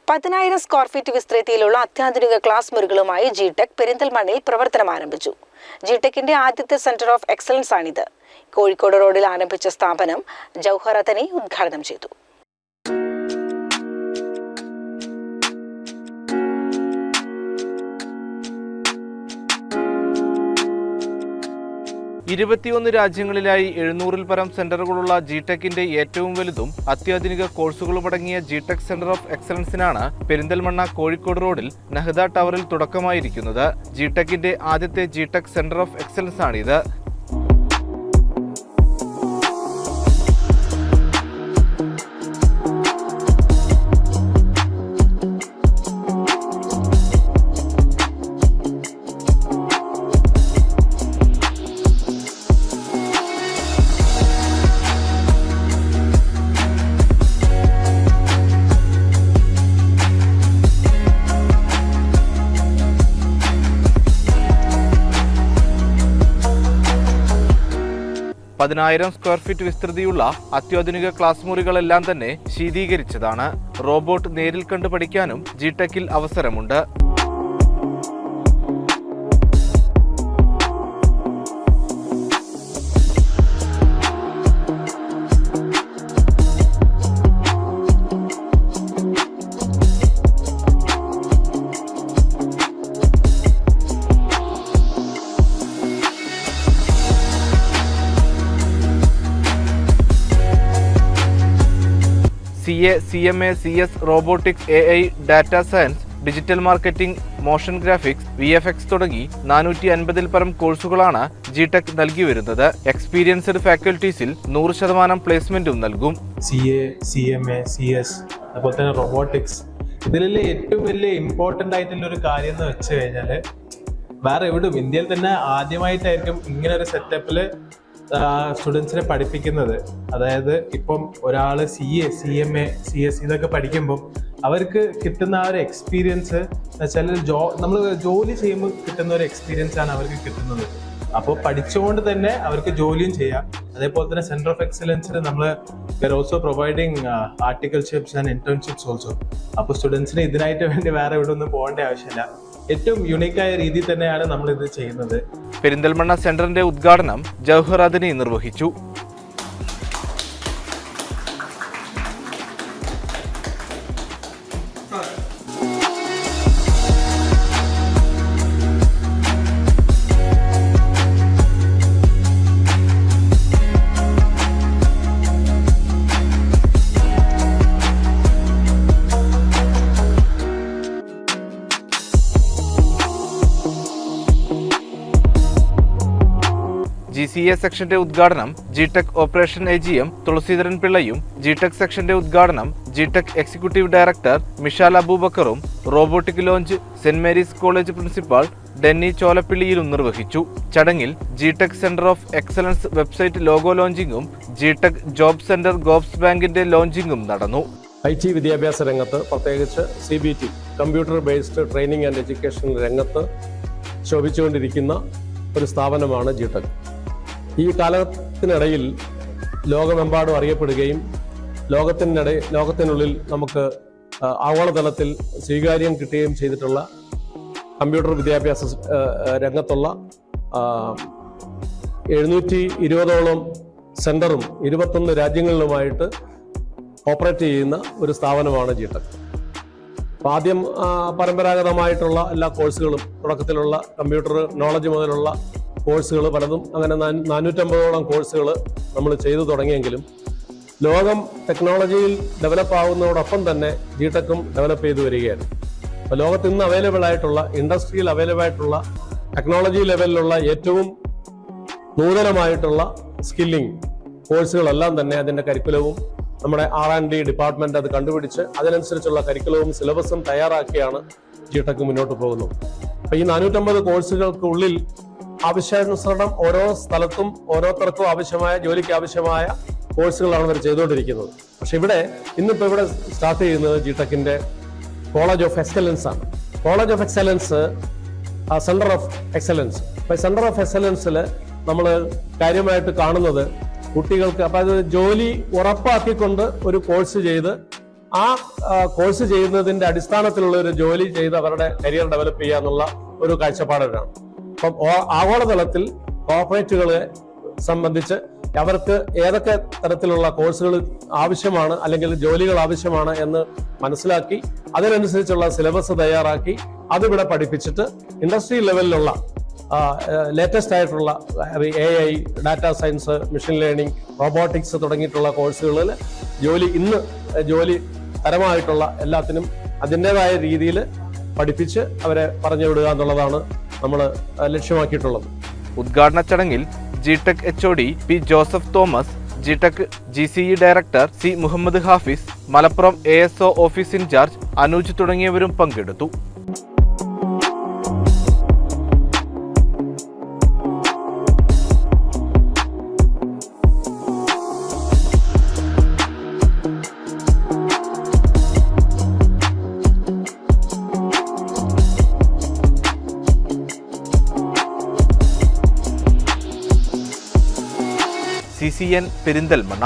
10,000 square feet വിസ്തൃതിയിലുള്ള അത്യാധുനിക class മുറികളുമായി G-Tec പെരിന്തൽമണ്ണയിൽ പ്രവർത്തനം ആരംഭിച്ചു. ജിടെക്കിന്റെ ആദ്യത്തെ സെന്റർ ഓഫ് എക്സലൻസ് ആണിത്. കോഴിക്കോട് റോഡിൽ ആരംഭിച്ച സ്ഥാപനം ജൗഹർ അദനി ഉദ്ഘാടനം ചെയ്തു. രാജ്യങ്ങളിലായി 700-ൽ പരം സെന്ററുകളുള്ള ജിടെക്കിന്റെ ഏറ്റവും വലുതും അത്യാധുനിക കോഴ്സുകളുമടങ്ങിയ ജിടെക് സെന്റർ ഓഫ് എക്സലൻസിനാണ് പെരിന്തൽമണ്ണ കോഴിക്കോട് റോഡിൽ നഹ്ദ ടവറിൽ തുടക്കമായിരിക്കുന്നത്. ജിടെക്കിന്റെ ആദ്യത്തെ ജിടെക് സെന്റർ ഓഫ് എക്സലൻസ് ആണിത്. പതിനായിരം സ്ക്വയർ ഫീറ്റ് വിസ്തൃതിയുള്ള അത്യാധുനിക ക്ലാസ് മുറികളെല്ലാം തന്നെ ശീതീകരിച്ചതാണ്. റോബോട്ട് നേരിൽ കണ്ടു പഠിക്കാനും ജിടെക്കിൽ അവസരമുണ്ട്. CA, CMA, CS, robotics, AI, data science, digital marketing, motion graphics, VFX തുടങ്ങി 450-ൽ പരം കോഴ്സുകളാണ് ജിടെക് നൽകി വരുന്നത്. എക്സ്പീരിയൻസ്ഡ് ഫാക്കൽറ്റീസിൽ 100% പ്ലേസ്മെന്റും നൽകും. CA, CMA, CS, അതുപോലെ തന്നെ റോബോട്ടിക്സ്. ഇതിലെ ഏറ്റവും വലിയ ഇമ്പോർട്ടൻ്റ് ആയിട്ടുള്ള ഒരു കാര്യം എന്ന് വെച്ച് കഴിഞ്ഞാൽ വേറെ എവിടും ഇന്ത്യയിൽ തന്നെ ആദ്യമായിട്ടായിരിക്കും ഇങ്ങനെ ഒരു സെറ്റപ്പിൽ സ്റ്റുഡൻസിനെ പഠിപ്പിക്കുന്നത്. അതായത് ഇപ്പം ഒരാൾ CA, CMA, CS ഇതൊക്കെ പഠിക്കുമ്പം അവർക്ക് കിട്ടുന്ന ആ ഒരു എക്സ്പീരിയൻസ് വെച്ചാൽ നമ്മൾ ജോലി ചെയ്യുമ്പോൾ കിട്ടുന്ന ഒരു എക്സ്പീരിയൻസ് ആണ് അവർക്ക് കിട്ടുന്നത്. അപ്പോൾ പഠിച്ചുകൊണ്ട് തന്നെ അവർക്ക് ജോലിയും ചെയ്യാം. അതേപോലെ തന്നെ സെന്റർ ഓഫ് എക്സലൻസിന് നമ്മൾ also providing articleships and internships also. അപ്പോൾ സ്റ്റുഡൻസിന് ഇതിനായിട്ട് വേണ്ടി വേറെ എവിടെ ഒന്നും പോകേണ്ട ആവശ്യമില്ല. ഏറ്റവും യുണീക്കായ രീതിയിൽ തന്നെയാണ് നമ്മൾ ഇത് ചെയ്യുന്നത്. പെരിന്തൽമണ്ണ സെന്ററിന്റെ ഉദ്ഘാടനം ജൗഹർ അദനി നിർവഹിച്ചു. GCA സെക്ഷന്റെ ഉദ്ഘാടനം ജിടെക് ഓപ്പറേഷൻ AGM തുളസീധരൻ പിള്ളയും, ജിടെക് സെക്ഷന്റെ ഉദ്ഘാടനം ജിടെക് എക്സിക്യൂട്ടീവ് ഡയറക്ടർ മിഷാൽ അബൂബക്കറും, robotic launch Saint Mary's college principal Denny ചോലപ്പിള്ളിയിലും നിർവഹിച്ചു. ചടങ്ങിൽ ജിടെക് centre of excellence website logo ലോഞ്ചിങ്ങും ജിടെക് ജോബ് സെന്റർ ഗോബ്സ് ബാങ്കിന്റെ ലോഞ്ചിങ്ങും നടന്നു. IT വിദ്യാഭ്യാസ രംഗത്ത്, പ്രത്യേകിച്ച് CBT computer based training and education രംഗത്ത് ശോഭിച്ചുകൊണ്ടിരിക്കുന്ന ഒരു സ്ഥാപനമാണ് ജിടെക്. ഈ കാലത്തിനിടയിൽ ലോകമെമ്പാടും അറിയപ്പെടുകയും ലോകത്തിനുള്ളിൽ നമുക്ക് ആഗോളതലത്തിൽ സ്വീകാര്യം കിട്ടുകയും ചെയ്തിട്ടുള്ള കമ്പ്യൂട്ടർ വിദ്യാഭ്യാസ രംഗത്തുള്ള 720ഓളം സെന്ററും 21 രാജ്യങ്ങളിലുമായിട്ട് ഓപ്പറേറ്റ് ചെയ്യുന്ന ഒരു സ്ഥാപനമാണ് ജിടെക്. ആദ്യം പരമ്പരാഗതമായിട്ടുള്ള എല്ലാ കോഴ്സുകളും, തുടക്കത്തിലുള്ള കമ്പ്യൂട്ടർ നോളജ് മുതലുള്ള കോഴ്സുകൾ പലതും, അങ്ങനെ 450ഓളം കോഴ്സുകൾ നമ്മൾ ചെയ്തു തുടങ്ങിയെങ്കിലും ലോകം ടെക്നോളജിയിൽ ഡെവലപ്പ് ആവുന്നതോടൊപ്പം തന്നെ ജിടെക്കും ഡെവലപ്പ് ചെയ്തു വരികയാണ്. അപ്പോൾ ലോകത്ത് ഇന്ന് അവൈലബിൾ ആയിട്ടുള്ള, ഇൻഡസ്ട്രിയിൽ അവൈലബിൾ ആയിട്ടുള്ള, ടെക്നോളജി ലെവലിലുള്ള ഏറ്റവും നൂതനമായിട്ടുള്ള സ്കില്ലിംഗ് കോഴ്സുകളെല്ലാം തന്നെ അതിൻ്റെ കരിക്കുലവും നമ്മുടെ R&D ഡിപ്പാർട്ട്മെന്റ് അത് കണ്ടുപിടിച്ച് അതിനനുസരിച്ചുള്ള കരിക്കുലവും സിലബസും തയ്യാറാക്കിയാണ് ജിടെക് മുന്നോട്ട് പോകുന്നത്. അപ്പോൾ ഈ 450 കോഴ്സുകൾക്കുള്ളിൽ ആവശ്യാനുസരണം ഓരോ സ്ഥലത്തും ഓരോരുത്തർക്കും ആവശ്യമായ, ജോലിക്ക് ആവശ്യമായ കോഴ്സുകളാണ് ഇവർ ചെയ്തുകൊണ്ടിരിക്കുന്നത്. പക്ഷെ ഇന്നിപ്പോൾ സ്റ്റാർട്ട് ചെയ്യുന്നത് ജിടെക്കിന്റെ കോളേജ് ഓഫ് എക്സലൻസ് ആണ്. College of excellence, centre of excellence. അപ്പോൾ സെന്റർ ഓഫ് എക്സലൻസിൽ നമ്മൾ കാര്യമായിട്ട് കാണുന്നത് കുട്ടികൾക്ക്, അപ്പോൾ അത് ജോലി ഉറപ്പാക്കിക്കൊണ്ട് ഒരു കോഴ്സ് ചെയ്ത് ആ കോഴ്സ് ചെയ്യുന്നതിന്റെ അടിസ്ഥാനത്തിലുള്ള ഒരു ജോലി ചെയ്ത് അവരുടെ കരിയർ ഡെവലപ്പ് ചെയ്യുക എന്നുള്ള ഒരു കാഴ്ചപ്പാടിലാണ്. അപ്പം ആഗോളതലത്തിൽ കോർപ്പറേറ്റുകളെ സംബന്ധിച്ച് അവർക്ക് ഏതൊക്കെ തരത്തിലുള്ള കോഴ്സുകൾ ആവശ്യമാണ് അല്ലെങ്കിൽ ജോലികൾ ആവശ്യമാണ് എന്ന് മനസ്സിലാക്കി അതിനനുസരിച്ചുള്ള സിലബസ് തയ്യാറാക്കി അതിവിടെ പഠിപ്പിച്ചിട്ട് ഇൻഡസ്ട്രി ലെവലിലുള്ള ലേറ്റസ്റ്റ് ആയിട്ടുള്ള AI, data science, machine learning, robotics തുടങ്ങിയിട്ടുള്ള കോഴ്സുകളിൽ ജോലി തരമായിട്ടുള്ള എല്ലാത്തിനും അതിൻ്റെതായ രീതിയിൽ പഠിപ്പിച്ച് അവരെ പറഞ്ഞു വിടുക എന്നുള്ളതാണ് നമ്മൾ ലക്ഷ്യമാക്കിയിട്ടുള്ളത്. ഉദ്ഘാടന ചടങ്ങിൽ GTEC HOD P Joseph Thomas, GTEC GCE director C Muhammad Hafiz, Malappuram ASO office incharge Anuj തുടങ്ങിയവരും പങ്കെടുത്തു. CCN പെരിന്തൽമണ്ണ.